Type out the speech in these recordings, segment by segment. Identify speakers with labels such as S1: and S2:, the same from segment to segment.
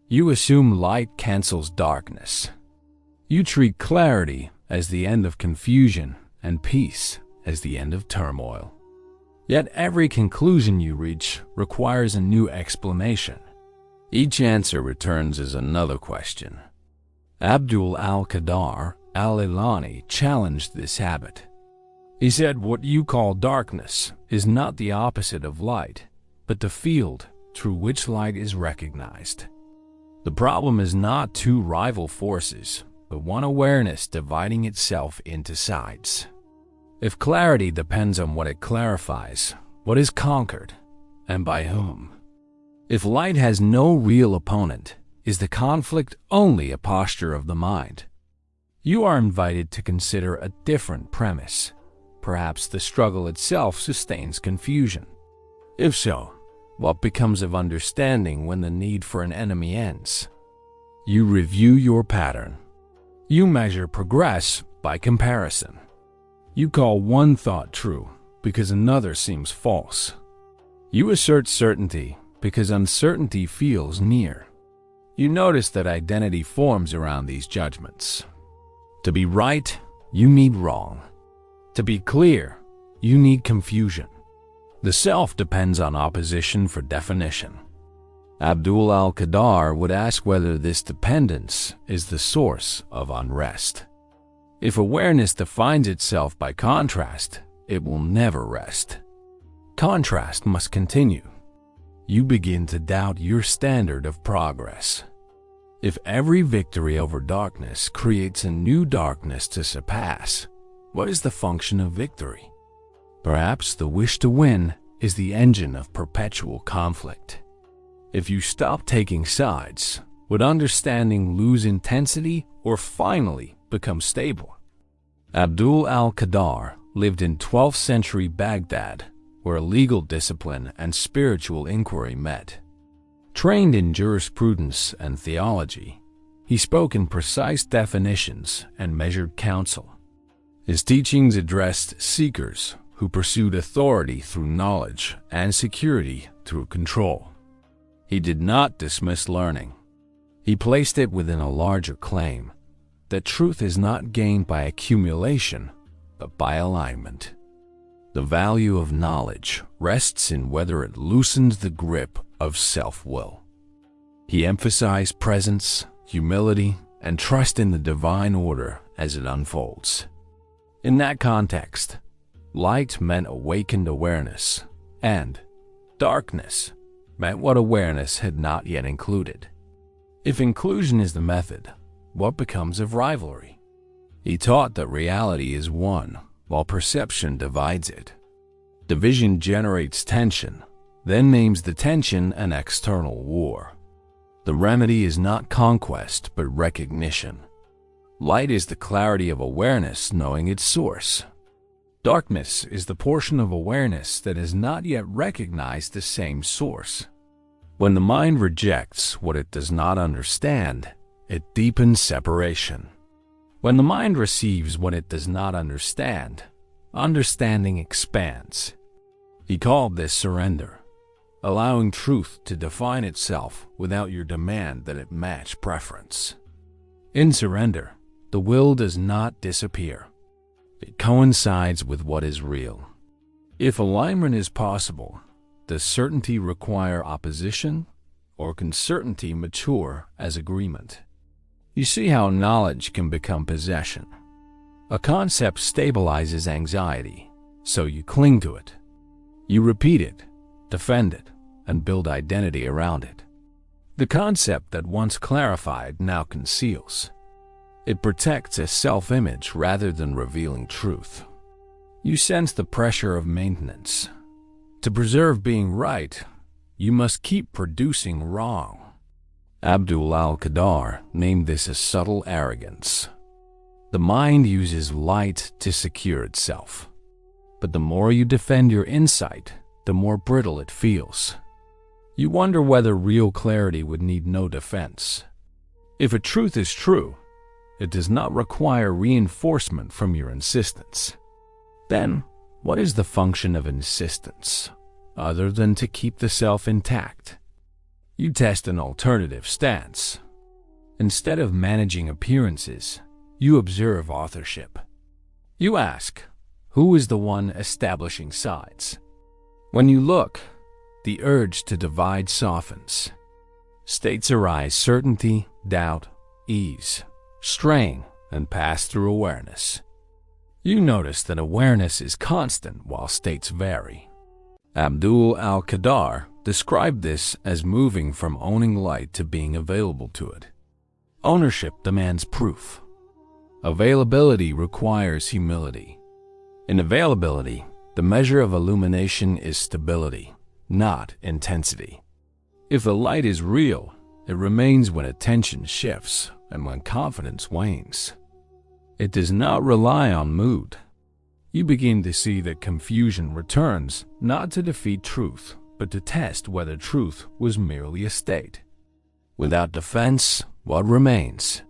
S1: You assume light cancels darkness. You treat clarity as the end of confusion and peace as the end of turmoil. Yet every conclusion you reach requires a new explanation. Each answer returns as another question. Abdul Al Qadar al-Ilani challenged this habit. He said what you call darkness is not the opposite of light, but the field through which light is recognized. The problem is not two rival forces, but one awareness dividing itself into sides. If clarity depends on what it clarifies, what is conquered, and by whom? If light has no real opponent, is the conflict only a posture of the mind? You are invited to consider a different premise. Perhaps the struggle itself sustains confusion. If so, what becomes of understanding when the need for an enemy ends? You review your pattern. You measure progress by comparison. You call one thought true because another seems false. You assert certainty because uncertainty feels near. You notice that identity forms around these judgments. To be right, you need wrong. To be clear, you need confusion. The self depends on opposition for definition. Abdul Al Qadar would ask whether this dependence is the source of unrest. If awareness defines itself by contrast, it will never rest. Contrast must continue. You begin to doubt your standard of progress. If every victory over darkness creates a new darkness to surpass, what is the function of victory? Perhaps the wish to win is the engine of perpetual conflict. If you stop taking sides, would understanding lose intensity or finally become stable? Abdul Al Qadar lived in 12th century Baghdad, where legal discipline and spiritual inquiry met. Trained in jurisprudence and theology, he spoke in precise definitions and measured counsel. His teachings addressed seekers who pursued authority through knowledge and security through control. He did not dismiss learning. He placed it within a larger claim that truth is not gained by accumulation, but by alignment. The value of knowledge rests in whether it loosens the grip of self-will. He emphasized presence, humility, and trust in the divine order as it unfolds. In that context, light meant awakened awareness, and darkness meant what awareness had not yet included. If inclusion is the method, what becomes of rivalry? He taught that reality is one, while perception divides it. Division generates tension, then names the tension an external war. The remedy is not conquest, but recognition. Light is the clarity of awareness knowing its source. Darkness is the portion of awareness that has not yet recognized the same source. When the mind rejects what it does not understand, it deepens separation. When the mind receives what it does not understand, understanding expands. He called this surrender, allowing truth to define itself without your demand that it match preference. In surrender, the will does not disappear. It coincides with what is real. If alignment is possible, does certainty require opposition, or can certainty mature as agreement? You see how knowledge can become possession. A concept stabilizes anxiety, so you cling to it. You repeat it, defend it, and build identity around it. The concept that once clarified now conceals. It protects a self-image rather than revealing truth. You sense the pressure of maintenance. To preserve being right, you must keep producing wrong. Abdul Al Qadar named this a subtle arrogance. The mind uses light to secure itself. But the more you defend your insight, the more brittle it feels. You wonder whether real clarity would need no defense. If a truth is true, it does not require reinforcement from your insistence. Then, what is the function of insistence, other than to keep the self intact? You test an alternative stance. Instead of managing appearances, you observe authorship. You ask, who is the one establishing sides? When you look, the urge to divide softens. States arise: certainty, doubt, ease, strain, and pass through awareness. You notice that awareness is constant while states vary. Abdul Al Qadar described this as moving from owning light to being available to it. Ownership demands proof. Availability requires humility. In availability, the measure of illumination is stability, not intensity. If the light is real, it remains when attention shifts and when confidence wanes. It does not rely on mood. You begin to see that confusion returns not to defeat truth, but to test whether truth was merely a state. Without defense, what remains?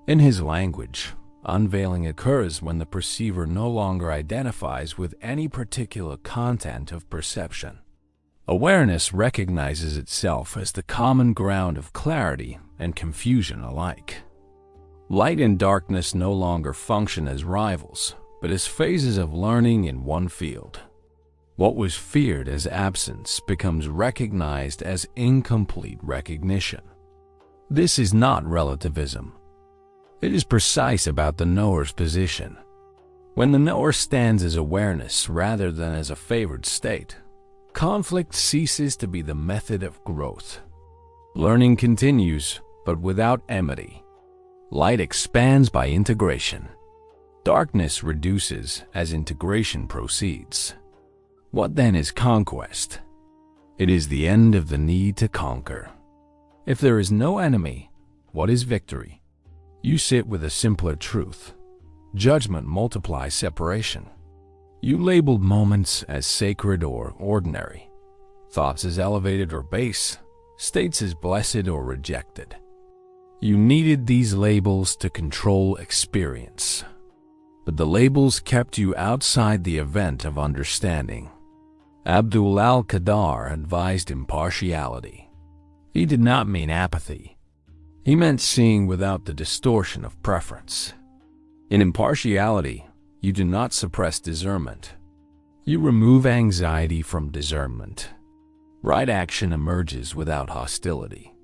S1: In his language, unveiling occurs when the perceiver no longer identifies with any particular content of perception. Awareness recognizes itself as the common ground of clarity and confusion alike. Light and darkness no longer function as rivals, but as phases of learning in one field. What was feared as absence becomes recognized as incomplete recognition. This is not relativism. It is precise about the knower's position. When the knower stands as awareness rather than as a favored state, conflict ceases to be the method of growth. Learning continues, but without enmity. Light expands by integration. Darkness reduces as integration proceeds. What then is conquest? It is the end of the need to conquer. If there is no enemy, what is victory? You sit with a simpler truth. Judgment multiplies separation. You labeled moments as sacred or ordinary, thoughts as elevated or base, states as blessed or rejected. You needed these labels to control experience, but the labels kept you outside the event of understanding. Abdul Al Qadar advised impartiality. He did not mean apathy. He meant seeing without the distortion of preference. In impartiality, you do not suppress discernment. You remove anxiety from discernment. Right action emerges without hostility.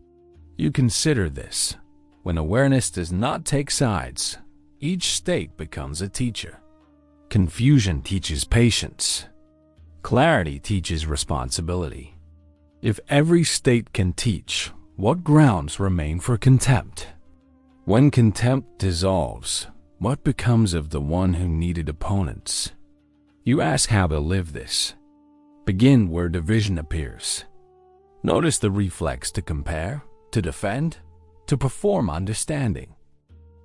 S1: You consider this. When awareness does not take sides, each state becomes a teacher. Confusion teaches patience. Clarity teaches responsibility. If every state can teach, what grounds remain for contempt? When contempt dissolves, what becomes of the one who needed opponents? You ask how to live this. Begin where division appears. Notice the reflex to compare, to defend, to perform understanding.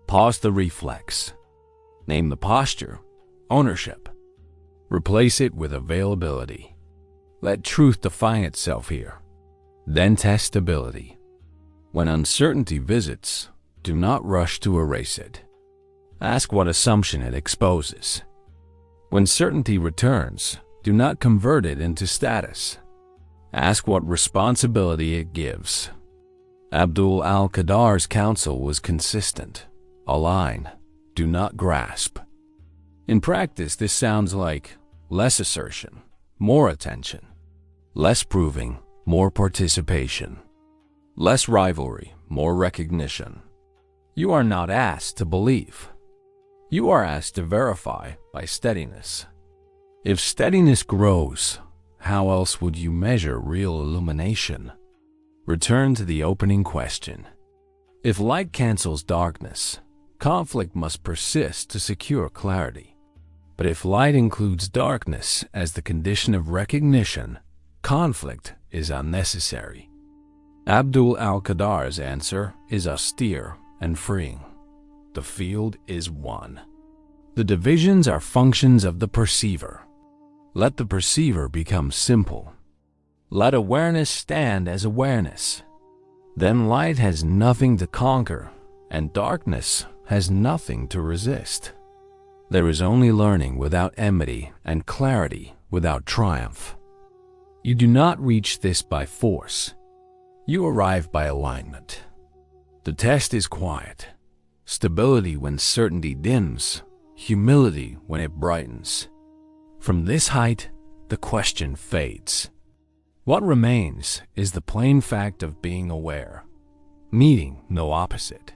S1: Pause the reflex. Name the posture, ownership. Replace it with availability. Let truth define itself here. Then test stability. When uncertainty visits, do not rush to erase it. Ask what assumption it exposes. When certainty returns, do not convert it into status. Ask what responsibility it gives. Abdul Al Qadar's counsel was consistent. Align. Do not grasp. In practice, this sounds like less assertion, more attention. Less proving, more participation. Less rivalry, more recognition. You are not asked to believe. You are asked to verify by steadiness. If steadiness grows, how else would you measure real illumination? Return to the opening question. If light cancels darkness, conflict must persist to secure clarity. But if light includes darkness as the condition of recognition, conflict is unnecessary. Abdul Al Qadar's answer is austere and freeing. The field is one. The divisions are functions of the perceiver. Let the perceiver become simple. Let awareness stand as awareness. Then light has nothing to conquer, and darkness has nothing to resist. There is only learning without enmity and clarity without triumph. You do not reach this by force. You arrive by alignment. The test is quiet. Stability when certainty dims, humility when it brightens. From this height, the question fades. What remains is the plain fact of being aware, needing no opposite.